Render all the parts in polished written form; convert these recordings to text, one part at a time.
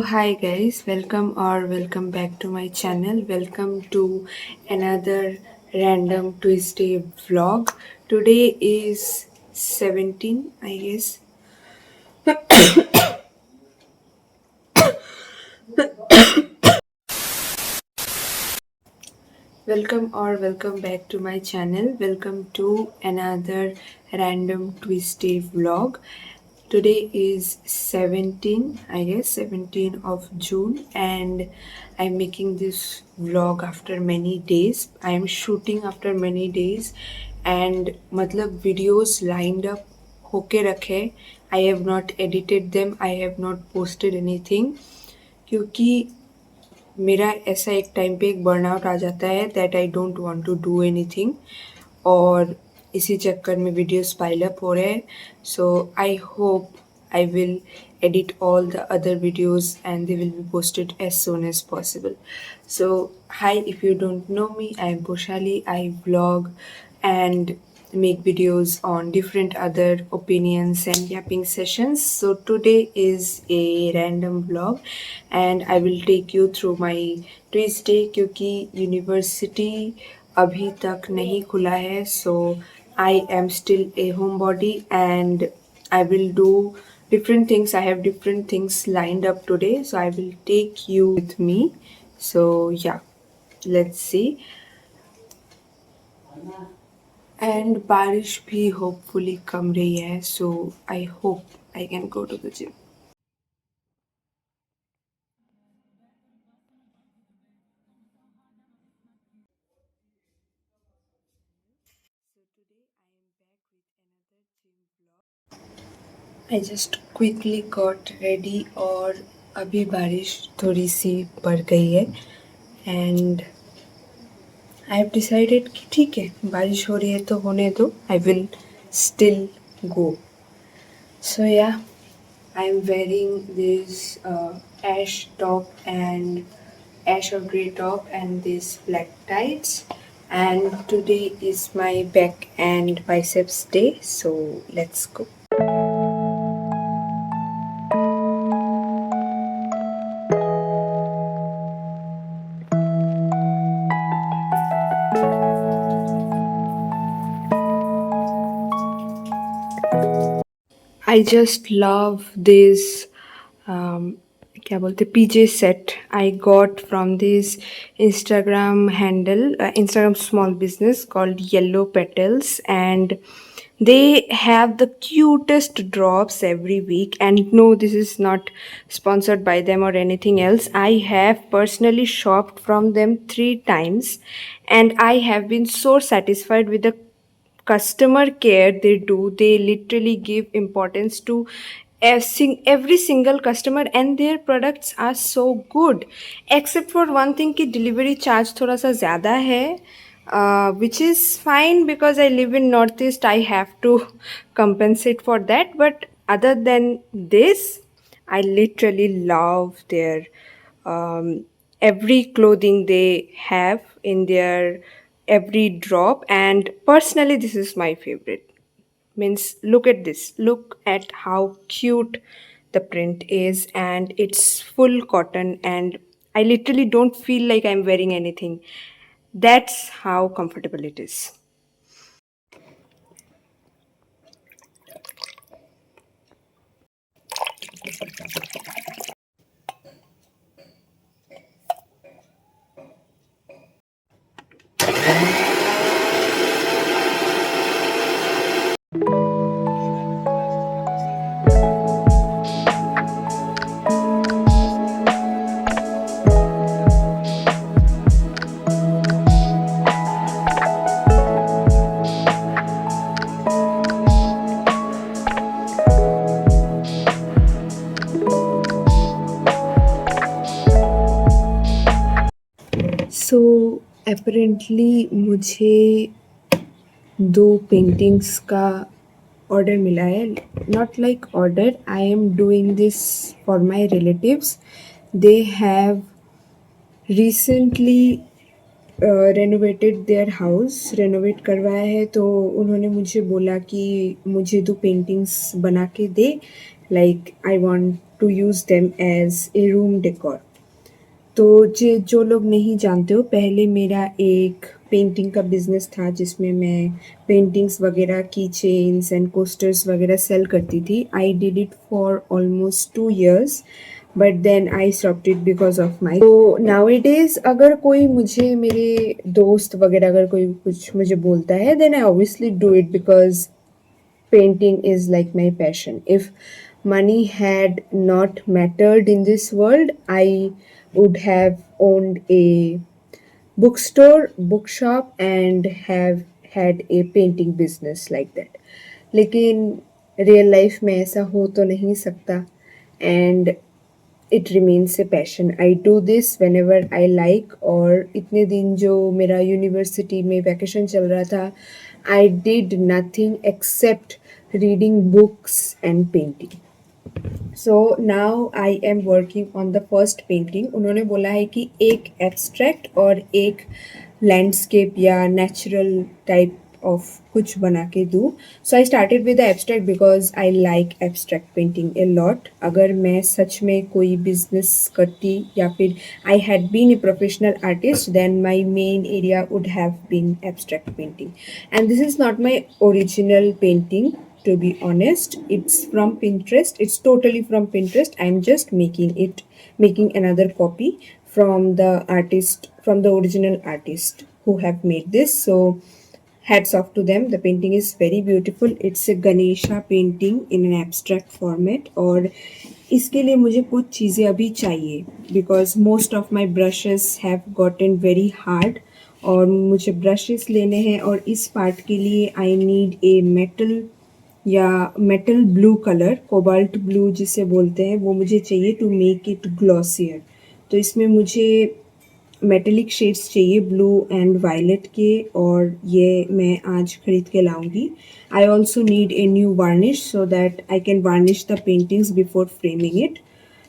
hi guys, welcome back to my channel. Welcome to another random Tuesday vlog. Today is 17, I guess. Welcome back to my channel. Welcome to another random Tuesday vlog. Today is 17, I guess 17 of June, and I'm making this vlog after many days. I am shooting after many days, and मतलब videos lined up होके रखे. I have not edited them. I have not posted anything क्योंकि मेरा ऐसा एक time पे एक burnout आ जाता है that I don't want to do anything और इसी चक्कर में वीडियोस पाइल अप हो रहे हैं. So I hope I will edit all the other videos and they will be posted as soon as possible. So, hi, if you don't know me, I am Poshali. I vlog and make videos on different other opinions and yapping sessions. So, today is a random vlog and I will take you through my Tuesday क्योंकि university अभी तक नहीं खुला है. So, I am still a homebody and I will do different things. I have different things lined up today, so I will take you with me. So, yeah, let's see. And बारिश भी hopefully कम रही है, so I hope I can go to the gym. I just quickly got ready और अभी बारिश थोड़ी सी बढ़ गई है and I have decided कि ठीक है बारिश हो रही है तो होने दो. I will still go. So yeah, I'm wearing this ash top and ash or grey top and these black tights. And today is my back and biceps day. So let's go. I just love this क्या बोलते PJ set I got from this Instagram small business called Yellow Petals, and they have the cutest drops every week. And no, this is not sponsored by them or anything else. I have personally shopped from them 3 times and I have been so satisfied with the customer care they do. They literally give importance to every single customer and their products are so good, except for one thing कि delivery charge थोड़ा सा ज़्यादा है, which is fine because I live in Northeast. I have to compensate for that, but other than this I literally love their every clothing they have in their every drop. And personally this is my favorite. Means look at this, look at how cute the print is, and it's full cotton and I literally don't feel like I'm wearing anything. That's how comfortable it is. So apparently मुझे 2 paintings का order मिला है. Not like order, I am doing this for my relatives. They have recently renovated their house. Renovate करवाया है तो उन्होंने मुझे बोला कि मुझे 2 पेंटिंग्स बना के दे. Like I want to use them as a room decor. तो जो लोग नहीं जानते हो, पहले मेरा एक पेंटिंग का बिज़नेस था जिसमें मैं पेंटिंग्स वगैरह, की चेन्स एंड कोस्टर्स वगैरह सेल करती थी. I did it for almost 2 years but then I stopped it because of my. तो नाउअडेज़ अगर कोई मुझे, मेरे दोस्त वगैरह अगर कोई कुछ मुझे बोलता है, then I obviously do it because painting is like my passion. If money had not mattered in this world, I would have owned a bookstore, bookshop, and have had a painting business like that. लेकिन real life में ऐसा हो तो नहीं सकता, and it remains a passion. I do this when ever I like. और इतने दिन जो मेरा यूनिवर्सिटी में वैकेशन चल रहा था, I did nothing accept reading books and painting. So now I am working on the first painting. उन्होंने बोला है कि एक एब्स्ट्रैक्ट और एक लैंडस्केप या नेचुरल टाइप ऑफ कुछ बना के दूँ. So I started with the abstract because I like abstract painting a lot. अगर मैं सच में कोई बिजनेस करती या फिर I had been a professional artist, then my main area would have been abstract painting. And this is not my original painting. To be honest, it's from Pinterest. It's totally from Pinterest. I'm just making another copy from the artist, from the original artist who have made this. So hats off to them. The painting is very beautiful. It's a Ganesha painting in an abstract format. और इसके लिए मुझे कुछ चीज़ें अभी चाहिए because most of my brushes have gotten very hard. और मुझे ब्रशेस लेने हैं और इस पार्ट के लिए I need a metal या metal blue colour, cobalt blue जिसे बोलते हैं, वो मुझे चाहिए टू मेक इट ग्लॉसियर. तो इसमें मुझे मेटेलिक शेड्स चाहिए ब्लू एंड वायलेट के, और ये मैं आज खरीद के लाऊंगी. I also need a new varnish so that I can varnish the paintings before framing it.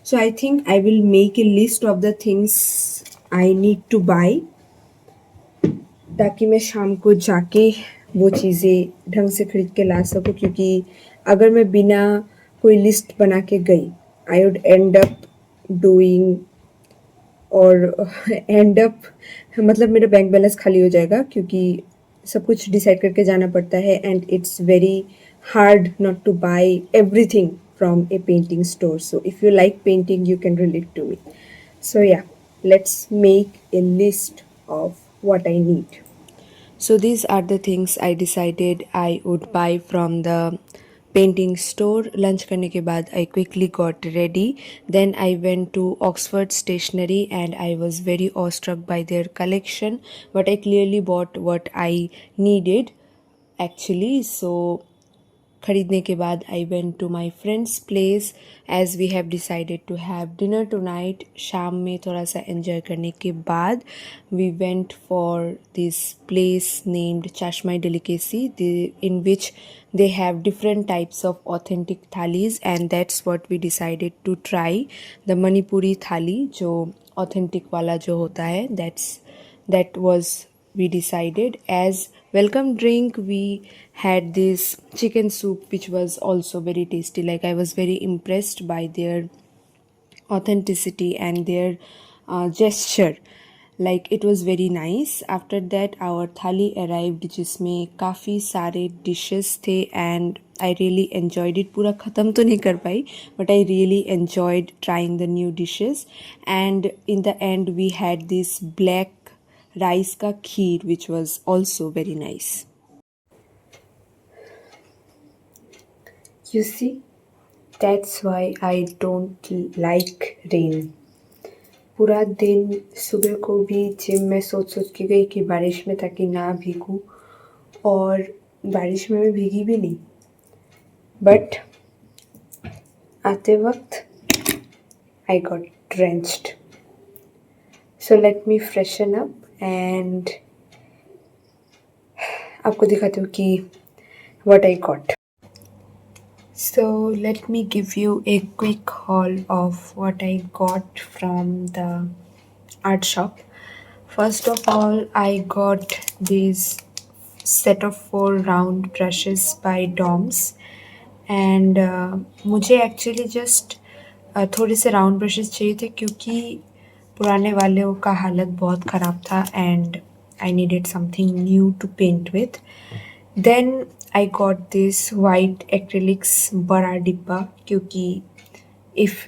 So I think I will make a list of the things I need to buy, ताकि मैं शाम को जाके वो चीज़ें ढंग से खरीद के ला सकूँ. क्योंकि अगर मैं बिना कोई लिस्ट बना के गई, I would and up doing और एंड अप मतलब मेरा बैंक बैलेंस खाली हो जाएगा, क्योंकि सब कुछ डिसाइड करके जाना पड़ता है and it's very hard not to buy everything from a painting store. So if you like painting you can relate to me. So yeah, let's make a list of what I need. So these are the things I decided I would buy from the painting store. Lunch करने के बाद I quickly got ready. Then I went to Oxford Stationery and I was very awestruck by their collection. But I clearly bought what I needed actually. So खरीदने के बाद I went to my friends place as we have decided to have dinner tonight. शाम में थोड़ा सा enjoy करने के बाद we went for this place named चाशमाई delicacy, in which they have different types of authentic thalis and that's what we decided to try. The Manipuri thali जो authentic वाला जो होता है, that was we decided. As welcome drink we had this chicken soup which was also very tasty. Like I was very impressed by their authenticity and their gesture. Like it was very nice. After that our thali arrived जिसमें काफ़ी सारे dishes थे and I really enjoyed it. पूरा ख़त्म तो नहीं कर पाई but I really enjoyed trying the new dishes. And in the end we had this black rice का खीर which was also very nice. You see, that's why I don't like rain. पूरा दिन सुबह को भी जिम में सोच के गई कि बारिश में ताकि ना भीगूं, और बारिश में मैं भीगी भी नहीं. बट आते वक्त I got drenched. So let me freshen up and आपको दिखाती हूँ कि what I got. So let me give you a quick haul of what I got from the art shop. First of all, I got this set of 4 round brushes by Doms and मुझे actually just थोड़े से round brushes चाहिए थे क्योंकि पुराने वालों का हालत बहुत ख़राब था and I needed something new to paint with. Then I got this white acrylics बड़ा डिब्बा क्योंकि if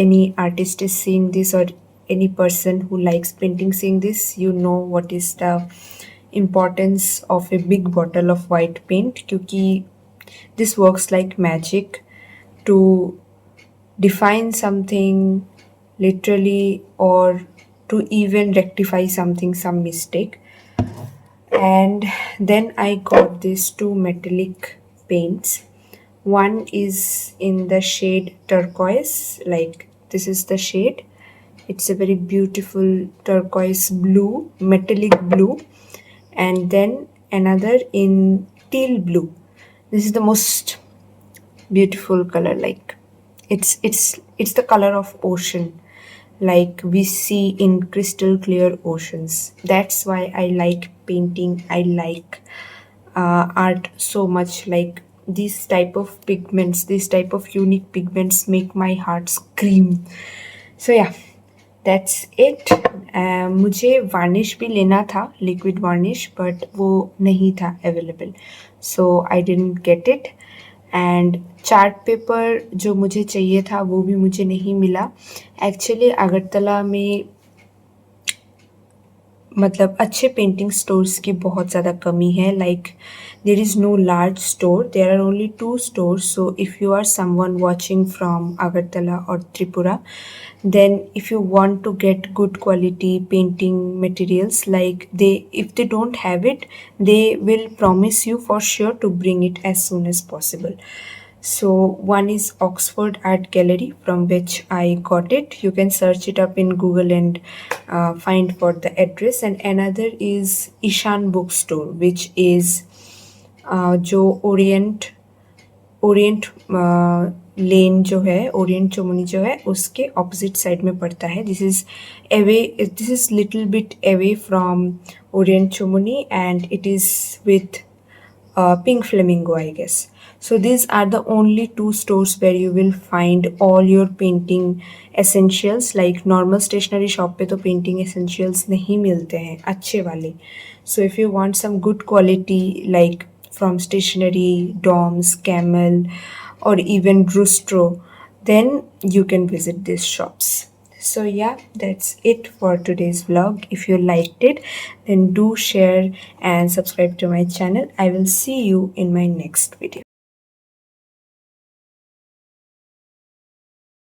any artist is seeing this or any person who likes painting seeing this, you know what is the importance of a big bottle of white paint क्योंकि this works like magic to define something literally or to even rectify something, some mistake. And then I got these two metallic paints. One is in the shade turquoise, like this is the shade. It's a very beautiful turquoise blue, metallic blue. And then another in teal blue. This is the most beautiful color, like it's the color of ocean, like we see in crystal clear oceans. That's why I like painting. I like art so much. Like these type of pigments, these type of unique pigments make my heart scream. So yeah, that's it. मुझे varnish भी लेना था, liquid varnish, but वो नहीं था available, so I didn't get it. And chart paper जो मुझे चाहिए था वो भी मुझे नहीं मिला. एक्चुअली अगरतला में मतलब अच्छे पेंटिंग स्टोर्स की बहुत ज़्यादा कमी है. Like there is no large store, there are only 2 stores. So if you are someone watching from Agartala or Tripura, then if you want to get good quality painting materials, like if they don't have it, they will promise you for sure to bring it as soon as possible. So one is Oxford Art Gallery, from which I got it. You can search it up in Google and find for the address. And another is Ishan Bookstore, which is जो Orient लेन जो है, Orient चोमनी जो है, उसके opposite side में पड़ता है. This is little bit away from Orient Chimney and it is with Pink Flamingo, I guess. So these are the only 2 stores where you will find all your painting essentials. Like normal stationery shop पे तो painting essentials नहीं मिलते हैं अच्छे वाले. So if you want some good quality, like from stationery, Doms, Camel, or even Rustro, then you can visit these shops. So yeah, that's it for today's vlog. If you liked it, then do share and subscribe to my channel. I will see you in my next video.